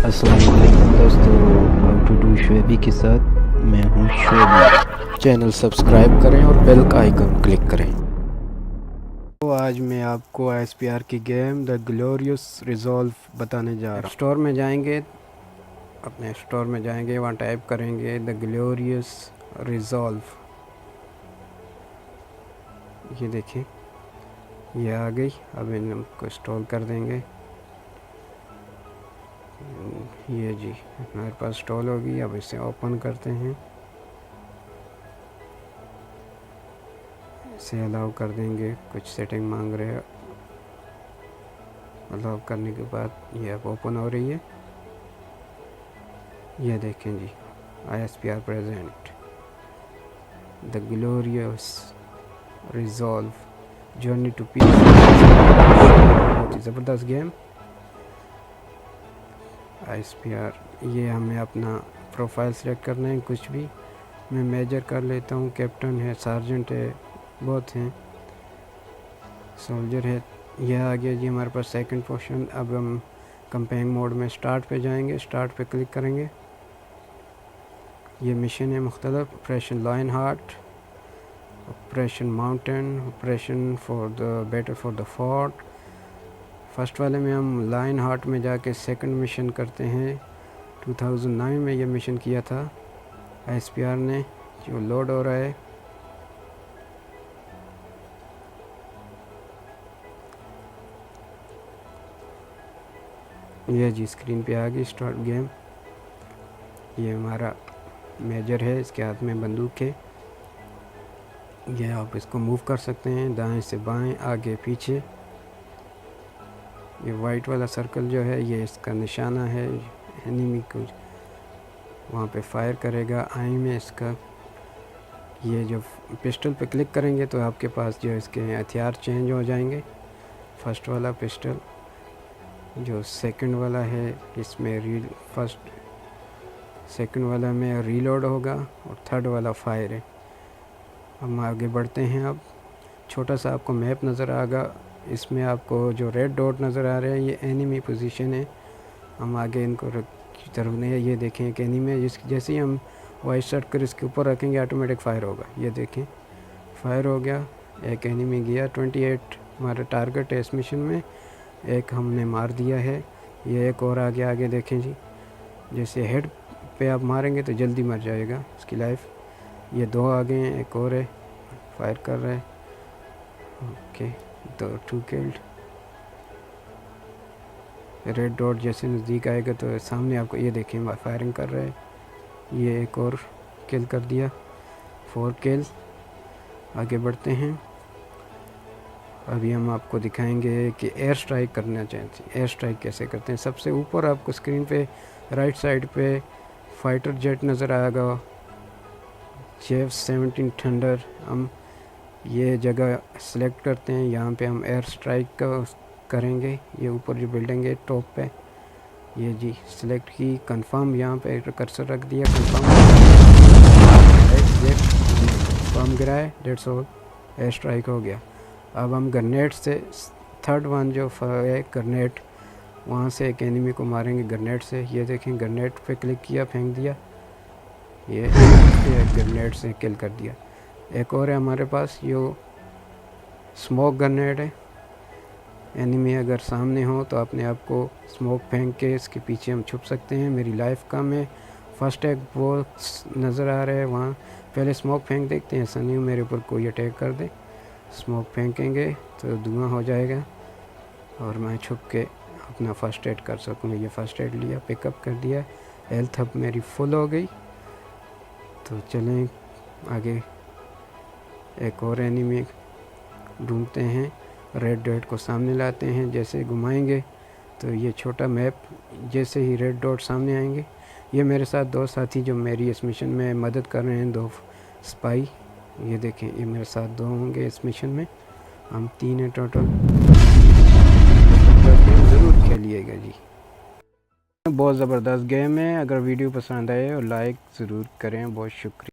अस्सलाम वालेकुम दोस्तों, हाउ टू डू शुएबी के साथ मैं हूं शुएबी। चैनल सब्सक्राइब करें और बेल का आइकन क्लिक करें। तो आज मैं आपको एसपीआर की गेम द ग्लोरियस रिजॉल्व बताने जा रहा हूँ। स्टोर में जाएंगे, अपने स्टोर में जाएंगे, वहाँ टाइप करेंगे द ग्लोरियस रिजॉल्व। ये देखिए ये आ गई। अब इनको इंस्टॉल कर देंगे। ये जी हमारे पास इंस्टॉल होगी। अब इसे ओपन करते हैं, इसे अलाउ कर देंगे। कुछ सेटिंग मांग रहे हैं, अलाउ करने के बाद ये अब ओपन हो रही है। ये देखें जी, ISPR present the glorious resolve journey to peace. बहुत ही ज़बरदस्त गेम ISPR। ये हमें अपना प्रोफाइल सेलेक्ट करना है, कुछ भी मैं मेजर कर लेता हूँ। कैप्टन है, सार्जेंट है, बहुत हैं, सोल्जर है। यह आ गया जी हमारे पास सेकंड पोर्शन। अब हम कंपेनियन मोड में स्टार्ट पे जाएंगे, स्टार्ट पे क्लिक करेंगे। ये मिशन है मुख्तलिफ, operation lion heart, operation mountain, operation for the battle for the fort. First वाले में हम लायन हार्ट में जाके सेकंड मिशन करते हैं। 2009 में ये मिशन किया था ISPR ने। जो लोड हो रहा है, ये जी स्क्रीन पे आ गई स्टार्ट गेम। ये हमारा मेजर है, इसके हाथ में बंदूक है। ये आप इसको मूव कर सकते हैं दाएं से बाएं, आगे पीछे। ये वाइट वाला सर्कल जो है ये इसका निशाना है, एनिमी को वहाँ पे फायर करेगा आई में इसका। ये जो पिस्टल पे क्लिक करेंगे तो आपके पास जो इसके हथियार चेंज हो जाएंगे। फर्स्ट वाला पिस्टल, जो सेकंड वाला है इसमें सेकंड वाला में रीलोड होगा और थर्ड वाला फायर है। हम आगे बढ़ते हैं। अब छोटा सा आपको मैप नज़र आएगा, इसमें आपको जो रेड डॉट नज़र आ रहा है ये एनिमी पोजीशन है। हम आगे इनको तरफ नहीं है। ये देखें एक एनिमी है, जैसे ही हम वाइट शर्ट कर इसके ऊपर रखेंगे ऑटोमेटिक फायर होगा। ये देखें फायर हो गया, एक एनिमी गया। 28 हमारा टारगेट है इस मिशन में, एक हमने मार दिया है। ये एक और आगे आगे देखें जी, जैसे हेड पे आप मारेंगे तो जल्दी मर जाएगा इसकी लाइफ। ये दो आगे हैं, एक और है फायर कर रहा है। ओके, दो 2 किल्ड। रेड डॉट जैसे नज़दीक आएगा तो सामने आपको ये देखें फायरिंग कर रहे हैं। ये एक और किल कर दिया, 4 किल। आगे बढ़ते हैं। अभी हम आपको दिखाएंगे कि एयर स्ट्राइक करना चाहते हैं। एयर स्ट्राइक कैसे करते हैं। सबसे ऊपर आपको स्क्रीन पे राइट साइड पे फाइटर जेट नज़र आएगा, F-17 थंडर। हम ये जगह सेलेक्ट करते हैं, यहाँ पे हम एयर स्ट्राइक करेंगे। ये ऊपर जो बिल्डिंग है टॉप पे, ये जी सिलेक्ट की, कंफर्म यहाँ पे कर्सर रख दिया, कंफर्म गिराए, डेट्स ऑल, एयर स्ट्राइक हो गया। अब हम ग्रेनेड से थर्ड वन जो है ग्रेनेड, वहाँ से एक एनिमी को मारेंगे ग्रेनेड से। ये देखें ग्रेनेड पे क्लिक किया, फेंक दिया, ये ग्रेनेड से किल कर दिया। एक और है हमारे पास, ये स्मोक ग्रेनेड है। एनिमी अगर सामने हो तो अपने आप को स्मोक फेंक के इसके पीछे हम छुप सकते हैं। मेरी लाइफ कम है। फर्स्ट एड बॉक्स नज़र आ रहा है वहाँ, पहले स्मोक फेंक देखते हैं, सनी मेरे ऊपर कोई अटैक कर दे। स्मोक फेंकेंगे तो धुआं हो जाएगा और मैं छुप के अपना फ़र्स्ट एड कर सकूँगा। ये फ़र्स्ट एड लिया, पिकअप कर दिया, हेल्थ अब मेरी फुल हो गई। तो चलें आगे, एक और एनिमी ढूंढते हैं। रेड डॉट को सामने लाते हैं, जैसे घुमाएंगे तो ये छोटा मैप, जैसे ही रेड डॉट सामने आएंगे। ये मेरे साथ दो साथी जो मेरी इस मिशन में मदद कर रहे हैं, 2 स्पाई। ये देखें ये मेरे साथ 2 होंगे इस मिशन में, हम 3 हैं टोटल। ज़रूर खेलिएगा जी, बहुत ज़बरदस्त गेम है। अगर वीडियो पसंद आए और लाइक ज़रूर करें। बहुत शुक्रिया।